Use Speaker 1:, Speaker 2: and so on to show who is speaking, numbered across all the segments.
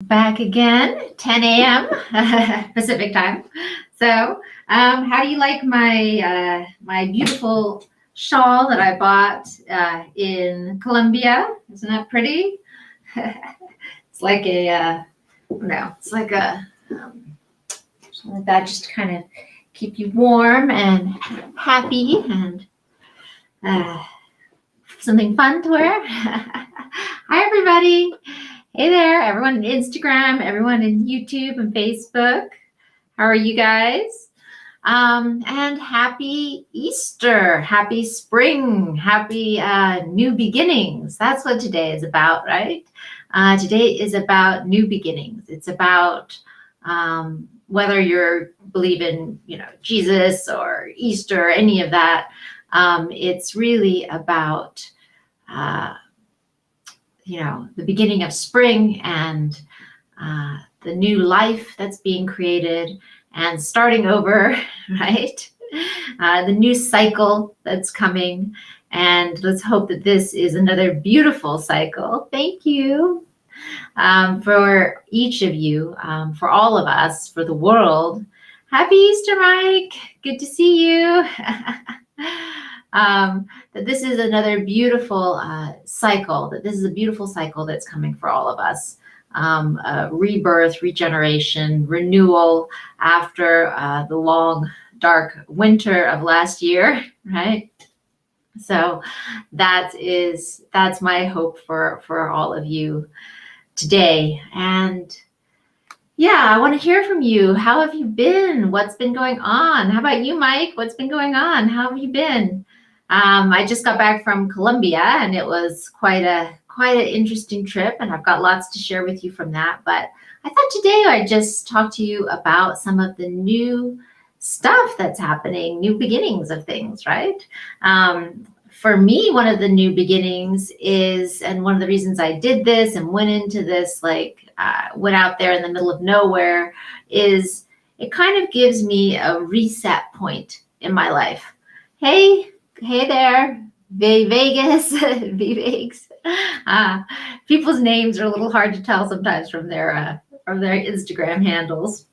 Speaker 1: Back again, 10 a.m. Pacific time. So, how do you like my beautiful shawl that I bought in Colombia? Isn't that pretty? It's like a no, it's like a something like that, just to kind of keep you warm and happy and uh, something fun to wear. Hi, everybody. Hey there, everyone on Instagram, everyone in YouTube and Facebook. How are you guys? And happy Easter, happy spring, happy new beginnings. That's what today is about, right? Today is about new beginnings. It's about whether you're believe in, Jesus or Easter, or any of that. It's really about the beginning of spring and the new life that's being created and starting over, right? The new cycle that's coming. And let's hope that this is another beautiful cycle. Thank you for each of you, for all of us, for the world. Happy Easter, Mike. Good to see you. That this is another beautiful cycle, that this is a beautiful cycle that's coming for all of us. Rebirth, regeneration, renewal after the long, dark winter of last year, right? So that's my hope for all of you today. And yeah, I want to hear from you. How have you been? What's been going on? How about you, Mike? What's been going on? How have you been? I just got back from Colombia, and it was quite an interesting trip, and I've got lots to share with you from that. But I thought today I'd just talk to you about some of the new stuff that's happening, new beginnings of things, right? For me, one of the new beginnings is, and one of the reasons I did this and went into this, went out there in the middle of nowhere, is it kind of gives me a reset point in my life. Hey there, Vegas, V-Vegas. People's names are a little hard to tell sometimes from their Instagram handles.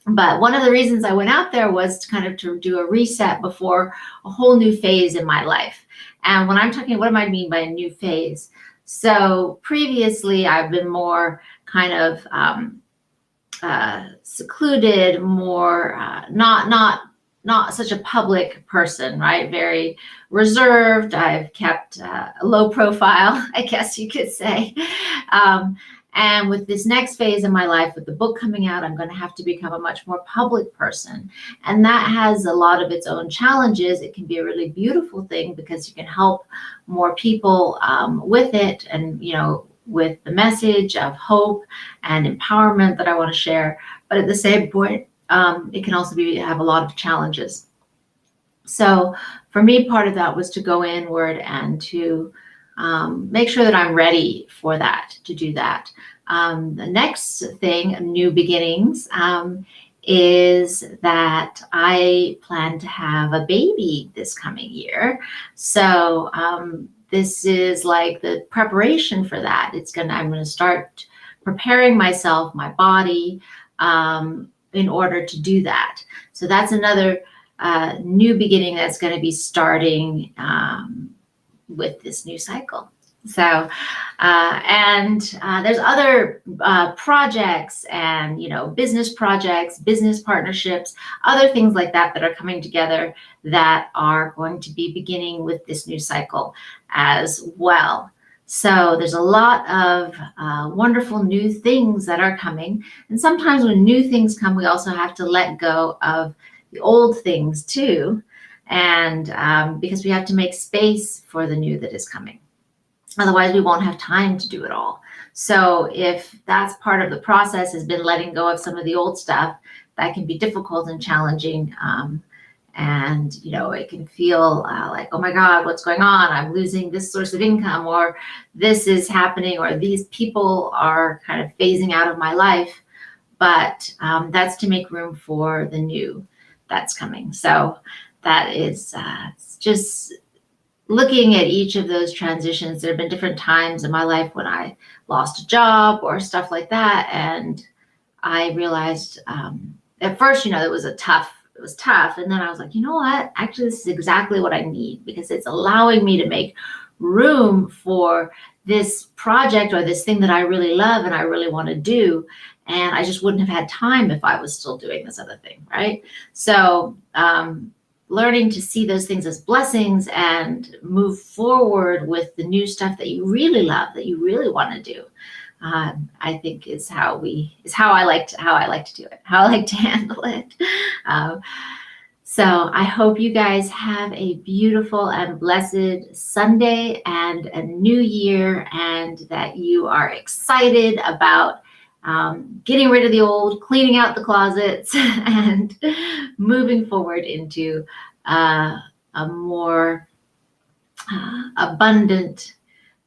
Speaker 1: But one of the reasons I went out there was to do a reset before a whole new phase in my life. And when I'm talking, what do I mean by a new phase? So previously, I've been more kind of secluded, more not such a public person, right? Very reserved. I've kept a low profile, I guess you could say. And with this next phase in my life, with the book coming out, I'm going to have to become a much more public person. And that has a lot of its own challenges. It can be a really beautiful thing because you can help more people with it, and, with the message of hope and empowerment that I want to share. But at the same point, it can also have a lot of challenges. So for me, part of that was to go inward and to make sure that I'm ready for that, to do that. The next thing, new beginnings, is that I plan to have a baby this coming year. So this is like the preparation for that. I'm going to start preparing myself, my body, in order to do that. So that's another new beginning that's going to be starting with this new cycle. So, there's other projects and, business projects, business partnerships, other things like that that are coming together that are going to be beginning with this new cycle as well. So there's a lot of wonderful new things that are coming. And sometimes when new things come, we also have to let go of the old things too. And because we have to make space for the new that is coming. Otherwise, we won't have time to do it all. So if that's part of the process, has been letting go of some of the old stuff, that can be difficult and challenging. And, it can feel like, oh my God, what's going on? I'm losing this source of income, or this is happening, or these people are kind of phasing out of my life. But that's to make room for the new that's coming. So that is just looking at each of those transitions. There have been different times in my life when I lost a job or stuff like that. And I realized at first, it was tough. And then I was like, you know what? Actually, this is exactly what I need, because it's allowing me to make room for this project or this thing that I really love and I really want to do. And I just wouldn't have had time if I was still doing this other thing, right? So learning to see those things as blessings and move forward with the new stuff that you really love, that you really want to do, I think is how I like to do it, how I like to handle it. So I hope you guys have a beautiful and blessed Sunday and a new year, and that you are excited about getting rid of the old, cleaning out the closets, and moving forward into a more abundant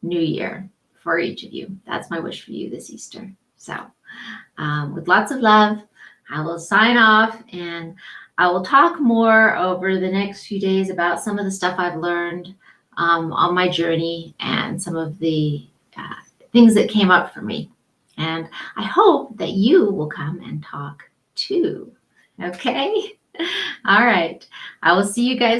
Speaker 1: new year for each of you. That's my wish for you this Easter. So with lots of love, I will sign off, and I will talk more over the next few days about some of the stuff I've learned on my journey and some of the things that came up for me. And I hope that you will come and talk too. Okay? All right. I will see you guys